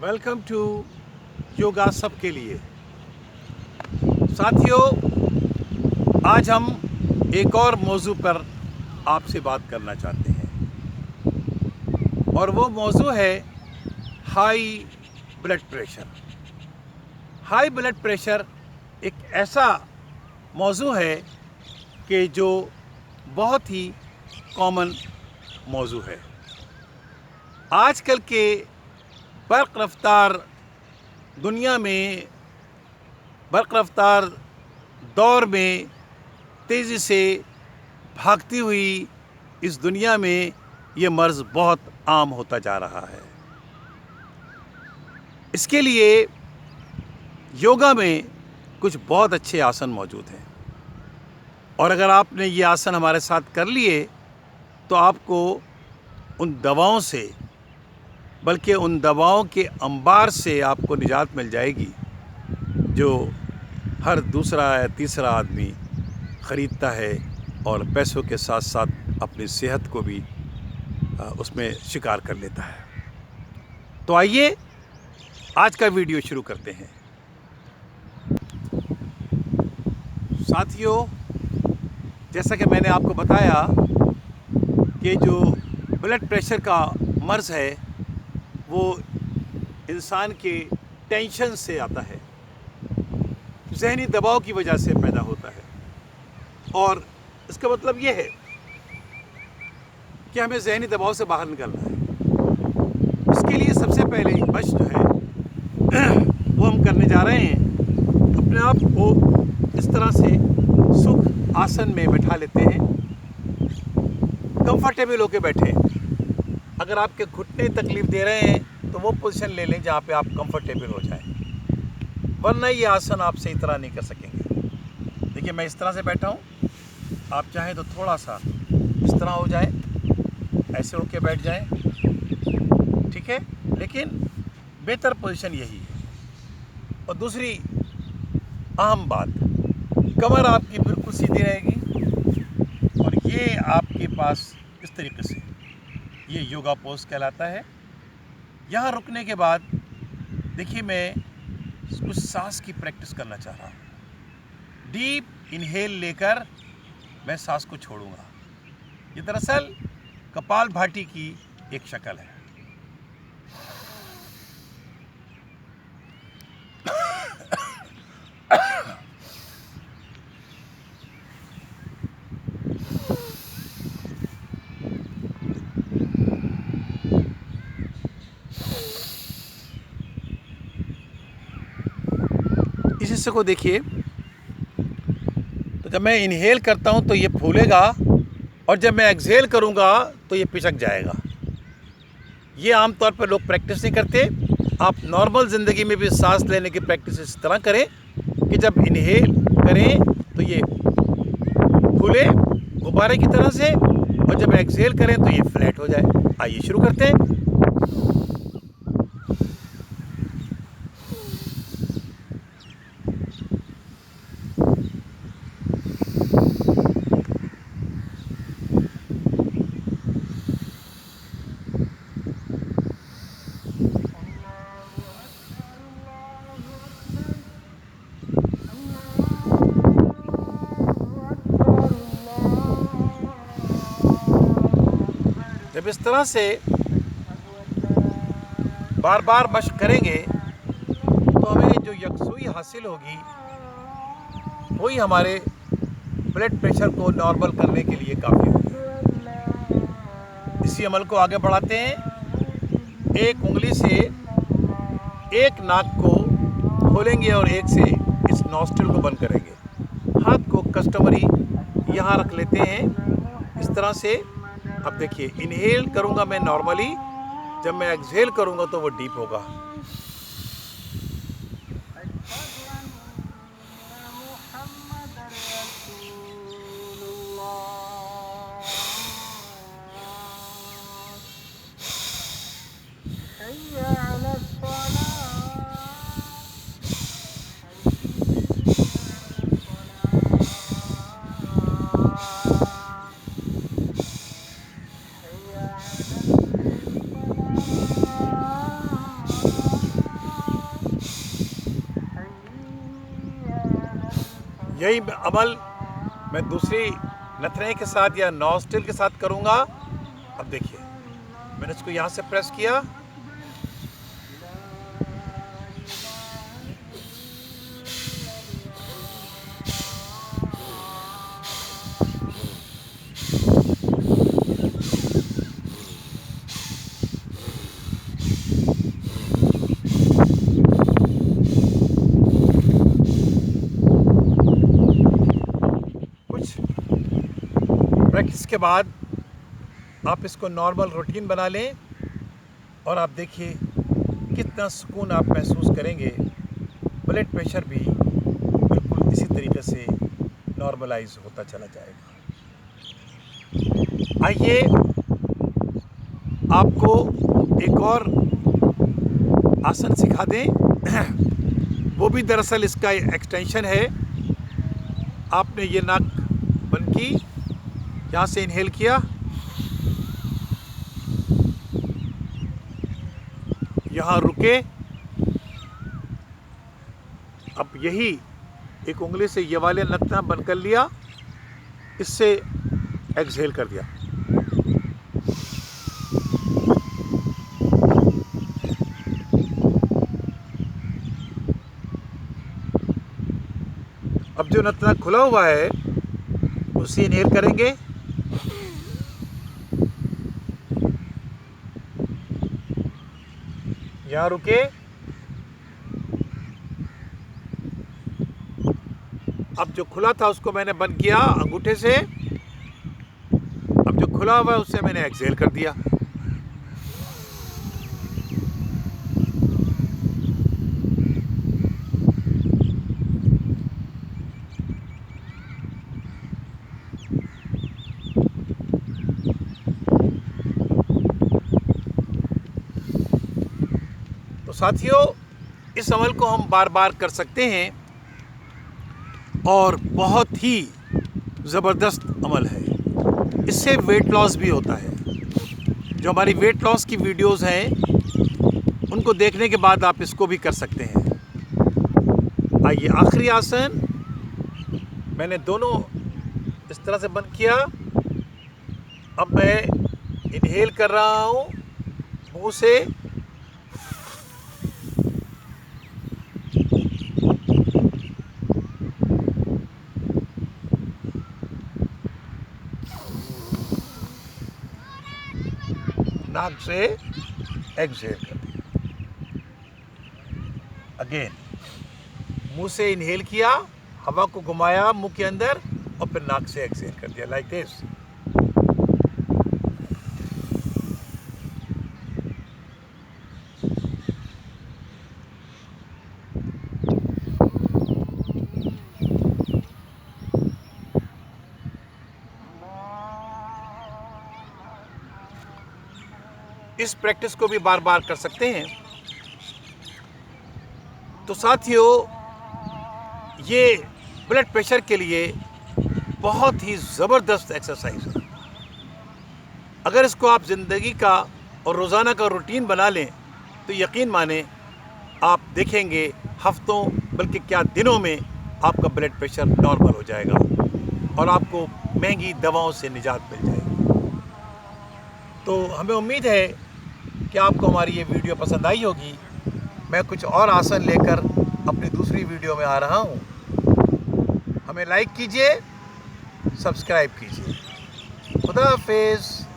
Welcome to yoga सबके लिए। साथियों, आज हम एक और मौजू पर आपसे बात करना चाहते हैं और वो मौजू है high blood pressure. High blood pressure एक ऐसा मौजू है कि जो बहुत ही कॉमन मौजू है। आजकल के बर्क रफ्तार दुनिया में, बर्क रफ्तार दौर में, तेज़ी से भागती हुई इस दुनिया में ये मर्ज़ बहुत आम होता जा रहा है। इसके लिए योगा में कुछ बहुत अच्छे आसन मौजूद हैं और अगर आपने ये आसन हमारे साथ कर लिए तो आपको उन दवाओं से, बल्कि उन दवाओं के अंबार से आपको निजात मिल जाएगी जो हर दूसरा या तीसरा आदमी ख़रीदता है और पैसों के साथ साथ अपनी सेहत को भी उसमें शिकार कर लेता है। तो आइए आज का वीडियो शुरू करते हैं। साथियों, जैसा कि मैंने आपको बताया कि जो ब्लड प्रेशर का मर्ज़ है वो इंसान के टेंशन से आता है, ज़हनी दबाव की वजह से पैदा होता है। और इसका मतलब ये है कि हमें ज़हनी दबाव से बाहर निकलना है। इसके लिए सबसे पहले मशक जो है वो हम करने जा रहे हैं। अपने आप को इस तरह से सुख आसन में बैठा लेते हैं। कंफर्टेबल होकर बैठे। अगर आपके घुटने तकलीफ़ दे रहे हैं तो वो पोजीशन ले लें जहाँ पे आप कंफर्टेबल हो जाएं, वरना ये आसन आप सही तरह नहीं कर सकेंगे। देखिए, मैं इस तरह से बैठा हूँ। आप चाहें तो थोड़ा सा इस तरह हो जाए, ऐसे उठ के बैठ जाएं, ठीक है, लेकिन बेहतर पोजीशन यही है। और दूसरी अहम बात, कमर आपकी बिल्कुल सीधी रहेगी और ये आपके पास इस तरीके से, ये योगा पोज कहलाता है। यहाँ रुकने के बाद देखिए, मैं कुछ सांस की प्रैक्टिस करना चाह रहा हूँ। डीप इनहेल लेकर मैं सांस को छोड़ूंगा। ये दरअसल कपालभाति की एक शक्ल है। इस हिस्से को देखिए, तो जब मैं इनहेल करता हूँ तो ये फूलेगा और जब मैं एक्सहेल करूँगा तो ये पिचक जाएगा। ये आमतौर पर लोग प्रैक्टिस नहीं करते। आप नॉर्मल ज़िंदगी में भी सांस लेने की प्रैक्टिस इस तरह करें कि जब इनहेल करें तो ये फूले गुब्बारे की तरह से और जब एक्सहेल करें तो ये फ्लैट हो जाए। आइए शुरू करते हैं। जब इस तरह से बार बार मशक करेंगे तो हमें जो यकसुई हासिल होगी वही हमारे ब्लड प्रेशर को नॉर्मल करने के लिए काफ़ी होगी। इसी अमल को आगे बढ़ाते हैं। एक उंगली से एक नाक को खोलेंगे और एक से इस नॉस्ट्रिल को बंद करेंगे। हाथ को कस्टमरी यहाँ रख लेते हैं इस तरह से। अब देखिए, इनहेल करूँगा मैं नॉर्मली, जब मैं एक्सहेल करूँगा तो वो डीप होगा। यही अमल मैं दूसरी नथने के साथ या नॉस्ट्रिल के साथ करूँगा। अब देखिए, मैंने इसको यहाँ से प्रेस किया, प्रैक्टिस के बाद आप इसको नॉर्मल रूटीन बना लें और आप देखिए कितना सुकून आप महसूस करेंगे। ब्लड प्रेशर भी बिल्कुल इसी तरीके से नॉर्मलाइज होता चला जाएगा। आइए आपको एक और आसन सिखा दें। वो भी दरअसल इसका एक्सटेंशन है। आपने ये नाक बंद की, यहाँ से इनहेल किया, यहाँ रुके, अब यही एक उंगली से ये वाले नथना बंद कर लिया, इससे एक्सहेल कर दिया। अब जो नथना खुला हुआ है उसे इनहेल करेंगे, यहाँ रुके, अब जो खुला था उसको मैंने बंद किया अंगूठे से, अब जो खुला हुआ है उससे मैंने एक्सहेल कर दिया। तो साथियों, इस अमल को हम बार बार कर सकते हैं और बहुत ही ज़बरदस्त अमल है। इससे वेट लॉस भी होता है। जो हमारी वेट लॉस की वीडियोस हैं उनको देखने के बाद आप इसको भी कर सकते हैं। आइए, आखिरी आसन मैंने दोनों इस तरह से बंद किया। अब मैं इनहेल कर रहा हूँ मुंह से, नाक से एक्सहेल कर दिया। अगेन मुंह से इनहेल किया, हवा को घुमाया मुंह के अंदर और फिर नाक से एक्सहेल कर दिया, लाइक दिस। इस प्रैक्टिस को भी बार बार कर सकते हैं। तो साथियों, ये ब्लड प्रेशर के लिए बहुत ही ज़बरदस्त एक्सरसाइज है। अगर इसको आप ज़िंदगी का और रोज़ाना का रूटीन बना लें तो यकीन माने आप देखेंगे हफ्तों बल्कि क्या दिनों में आपका ब्लड प्रेशर नॉर्मल हो जाएगा और आपको महंगी दवाओं से निजात मिल जाएगी। तो हमें उम्मीद है कि आपको हमारी ये वीडियो पसंद आई होगी। मैं कुछ और आसन लेकर अपनी दूसरी वीडियो में आ रहा हूँ। हमें लाइक कीजिए, सब्सक्राइब कीजिए। खुदा हाफिज़।